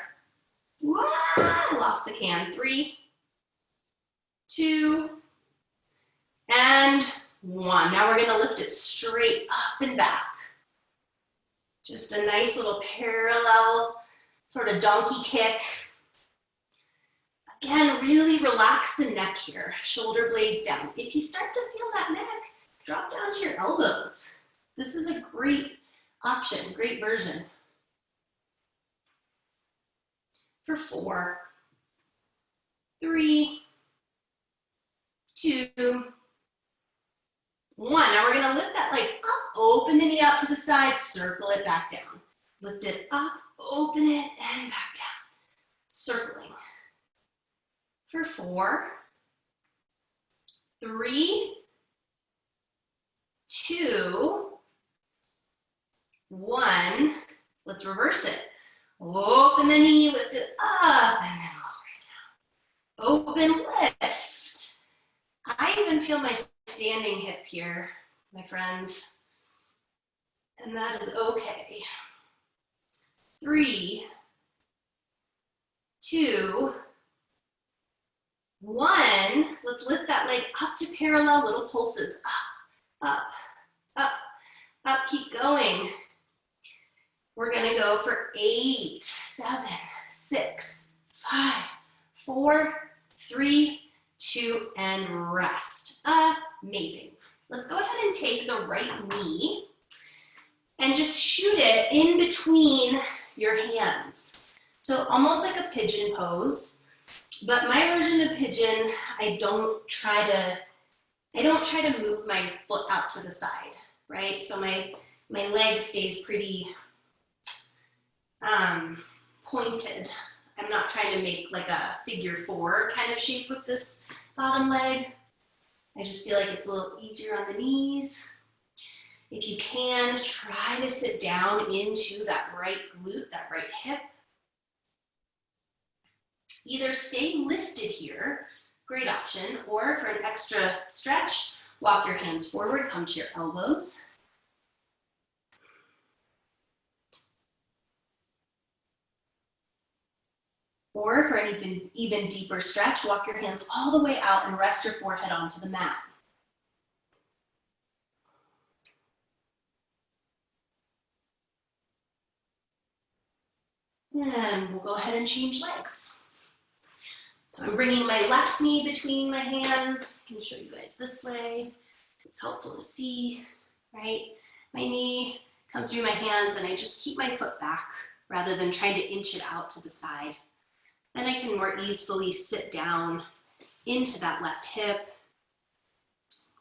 Lost the can. 3, 2, and 1. Now we're gonna lift it straight up and back. Just a nice little parallel sort of donkey kick. Again, really relax the neck here, shoulder blades down. If you start to feel that neck, drop down to your elbows. This is a great option, great version. For 4, 3, 2, 1. Now we're gonna lift that leg up, open the knee out to the side, circle it back down. Lift it up, open it, and back down. Circling. For 4, 3, 2, 1. Let's reverse it. Open the knee, lift it up, and then lower it down. Open, lift. I even feel my standing hip here, my friends, and that is okay. 3, 2, 1. Let's lift that leg up to parallel, little pulses. Up, up, up, up. Keep going. We're gonna go for 8, 7, 6, 5, 4, 3, 2, and rest. Amazing. Let's go ahead and take the right knee and just shoot it in between your hands. So almost like a pigeon pose, but my version of pigeon, I don't try to move my foot out to the side, right? So my leg stays pretty pointed. I'm not trying to make like a figure 4 kind of shape with this bottom leg. I just feel like it's a little easier on the knees. If you can, try to sit down into that right glute, that right hip. Either stay lifted here, great option, or for an extra stretch, walk your hands forward, come to your elbows. Or for an even deeper stretch, walk your hands all the way out and rest your forehead onto the mat. And we'll go ahead and change legs. So I'm bringing my left knee between my hands. I can show you guys this way. It's helpful to see, right? My knee comes through my hands and I just keep my foot back rather than trying to inch it out to the side. Then I can more easily sit down into that left hip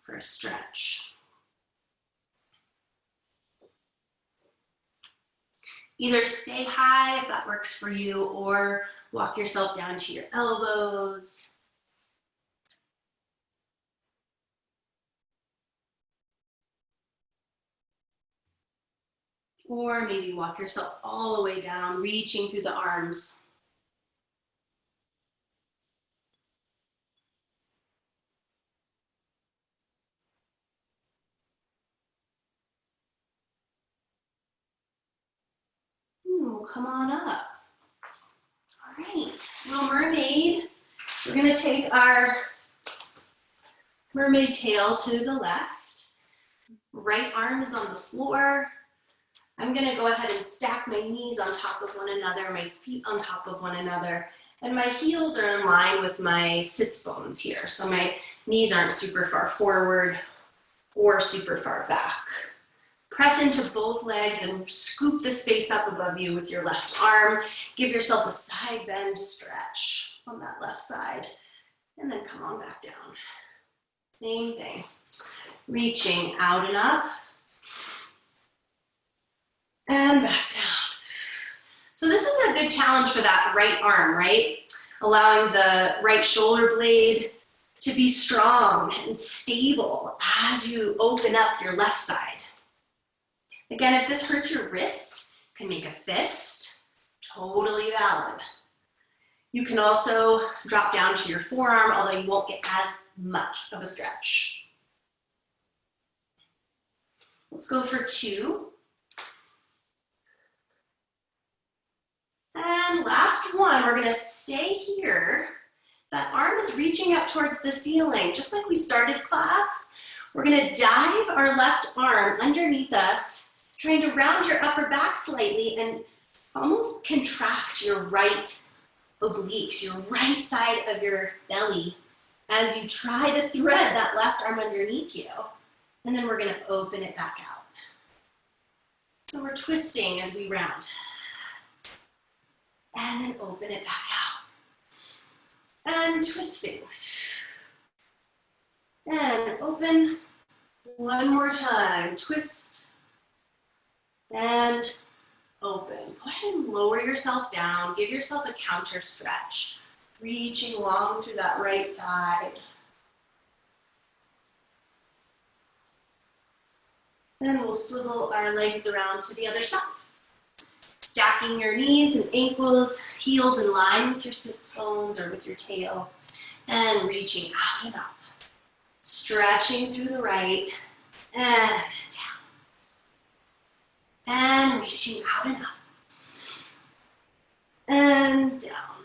for a stretch. Either stay high if that works for you, or walk yourself down to your elbows. Or maybe walk yourself all the way down, reaching through the arms. Ooh, come on up. All right, little mermaid. We're gonna take our mermaid tail to the left. Right arm is on the floor. I'm gonna go ahead and stack my knees on top of one another, my feet on top of one another, and my heels are in line with my sits bones here. So my knees aren't super far forward or super far back. Press into both legs and scoop the space up above you with your left arm. Give yourself a side bend stretch on that left side, and then come on back down. Same thing. Reaching out and up, and back down. So this is a good challenge for that right arm, right? allowing the right shoulder blade to be strong and stable as you open up your left side. Again, if this hurts your wrist, you can make a fist, totally valid. You can also drop down to your forearm, although you won't get as much of a stretch. Let's go for 2. And last one, we're gonna stay here. That arm is reaching up towards the ceiling, just like we started class. We're gonna dive our left arm underneath us, trying to round your upper back slightly and almost contract your right obliques, your right side of your belly, as you try to thread that left arm underneath you. And then we're gonna open it back out. So we're twisting as we round. And then open it back out. And twisting. And open. One more time. Twist. And open. Go ahead and lower yourself down. Give yourself a counter stretch. Reaching long through that right side. Then we'll swivel our legs around to the other side. Stacking your knees and ankles, heels in line with your sits bones or with your tail, and reaching out and up. Stretching through the right, and down. And reaching out and up. And down.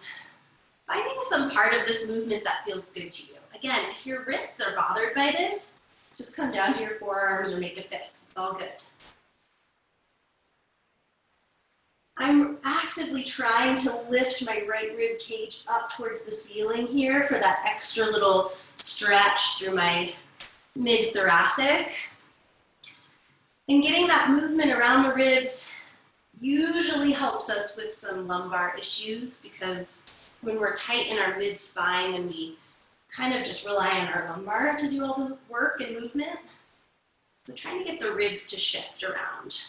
Finding some part of this movement that feels good to you. Again, if your wrists are bothered by this, just come down to your forearms or make a fist. It's all good. I'm actively trying to lift my right rib cage up towards the ceiling here for that extra little stretch through my mid-thoracic. And getting that movement around the ribs usually helps us with some lumbar issues, because when we're tight in our mid-spine and we kind of just rely on our lumbar to do all the work and movement, we're trying to get the ribs to shift around.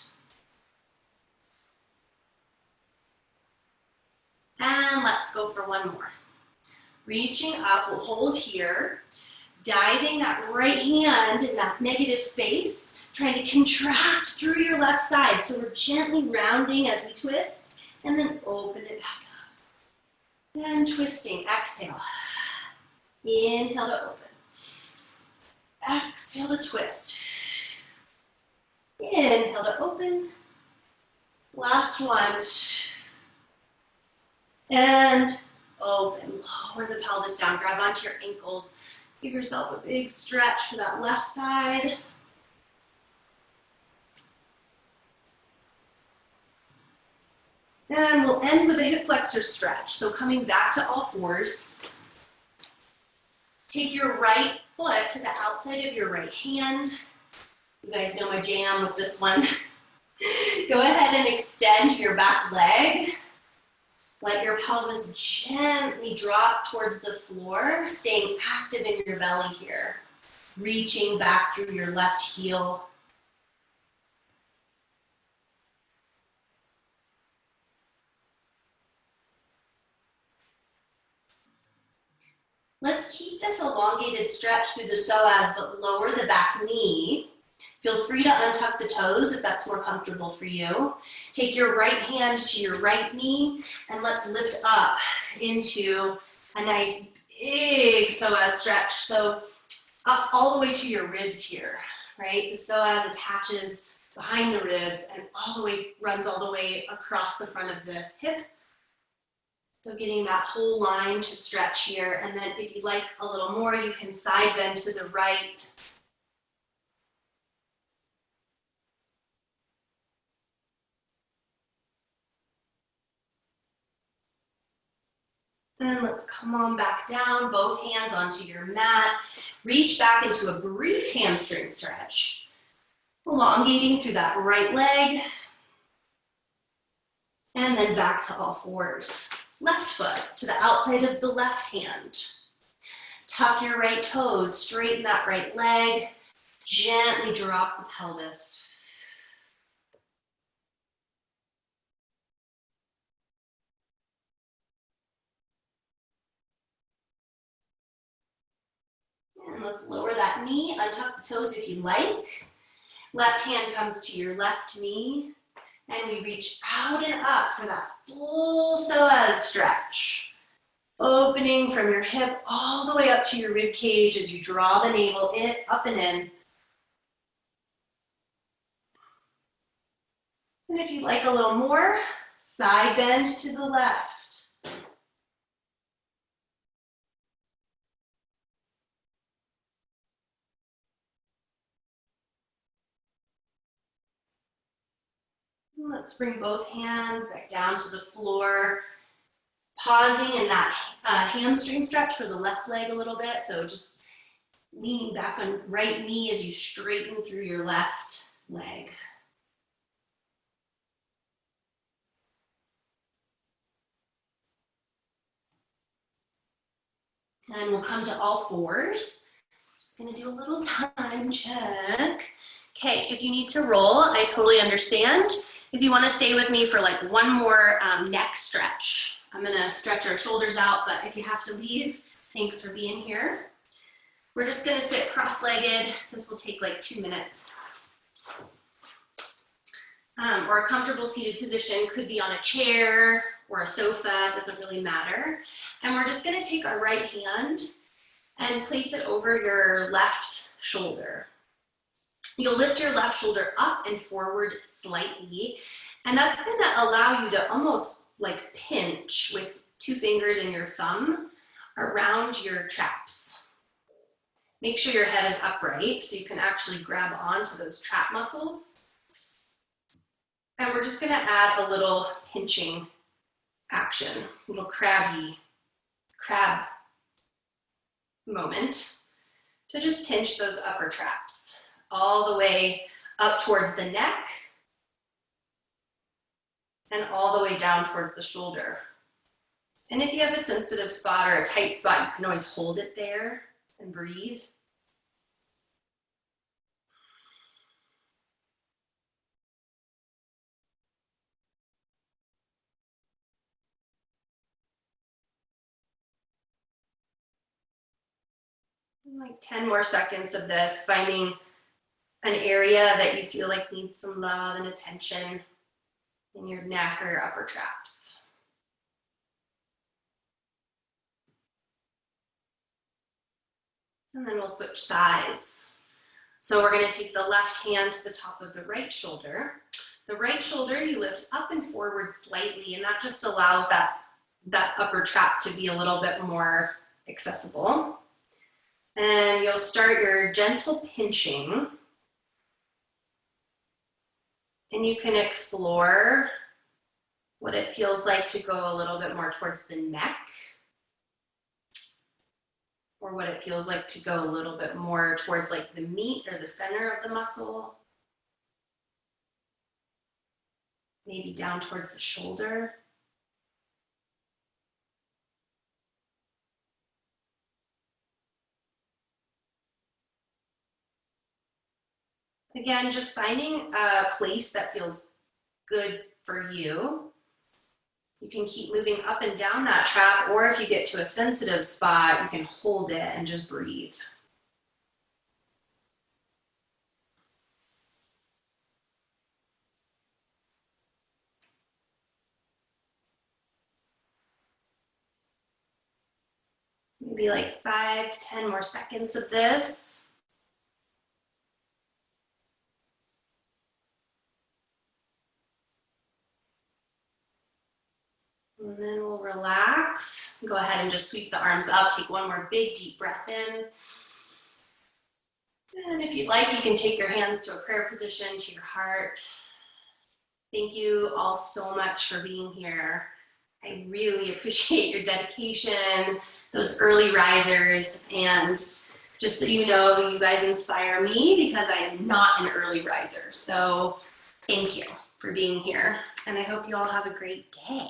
And let's go for one more. Reaching up, we'll hold here, diving that right hand in that negative space, trying to contract through your left side. So we're gently rounding as we twist, and then open it back up. Then twisting, exhale. Inhale to open. Exhale to twist. Inhale to open. Last one. And open. Lower the pelvis down. Grab onto your ankles. Give yourself a big stretch for that left side. And we'll end with a hip flexor stretch. So coming back to all fours. Take your right foot to the outside of your right hand. You guys know my jam with this one. Go ahead and extend your back leg. Let your pelvis gently drop towards the floor, staying active in your belly here. Reaching back through your left heel. Let's keep this elongated stretch through the psoas, but lower the back knee. Feel free to untuck the toes if that's more comfortable for you. Take your right hand to your right knee, and let's lift up into a nice big psoas stretch. So up all the way to your ribs here, right? The psoas attaches behind the ribs and runs all the way across the front of the hip. So getting that whole line to stretch here. And then if you'd like a little more, you can side bend to the right. And let's come on back down, both hands onto your mat. Reach back into a brief hamstring stretch. Elongating through that right leg. And then back to all fours. Left foot to the outside of the left hand. Tuck your right toes, straighten that right leg. Gently drop the pelvis. let's lower that knee, untuck the toes if you like. Left hand comes to your left knee, and we reach out and up for that full psoas stretch. Opening from your hip all the way up to your rib cage as you draw the navel in, up and in. And if you'd like a little more, side bend to the left. Let's bring both hands back down to the floor. Pausing in that hamstring stretch for the left leg a little bit. So just leaning back on right knee as you straighten through your left leg. And we'll come to all fours. Just gonna do a little time check. Okay, if you need to roll, I totally understand. If you wanna stay with me for like one more neck stretch, I'm gonna stretch our shoulders out, but if you have to leave, thanks for being here. We're just gonna sit cross-legged. This will take like 2 minutes. Or a comfortable seated position, could be on a chair or a sofa, it doesn't really matter. And we're just gonna take our right hand and place it over your left shoulder. You'll lift your left shoulder up and forward slightly, and that's gonna allow you to almost like pinch with 2 fingers and your thumb around your traps. Make sure your head is upright so you can actually grab onto those trap muscles. And we're just gonna add a little pinching action, a little crab moment to just pinch those upper traps all the way up towards the neck and all the way down towards the shoulder. And if you have a sensitive spot or a tight spot, you can always hold it there and breathe. Like 10 more seconds of this, finding an area that you feel like needs some love and attention in your neck or your upper traps. And then we'll switch sides. So we're gonna take the left hand to the top of the right shoulder. The right shoulder you lift up and forward slightly, and that just allows that upper trap to be a little bit more accessible. And you'll start your gentle pinching. And you can explore what it feels like to go a little bit more towards the neck, or what it feels like to go a little bit more towards like the meat or the center of the muscle. Maybe down towards the shoulder. Again, just finding a place that feels good for you. You can keep moving up and down that trap, or if you get to a sensitive spot, you can hold it and just breathe. Maybe like 5 to 10 more seconds of this. And then we'll relax. Go ahead and just sweep the arms up. Take one more big deep breath in. And if you'd like, you can take your hands to a prayer position, to your heart. Thank you all so much for being here. I really appreciate your dedication, those early risers, and just so you know, you guys inspire me because I am not an early riser. So thank you for being here, and I hope you all have a great day.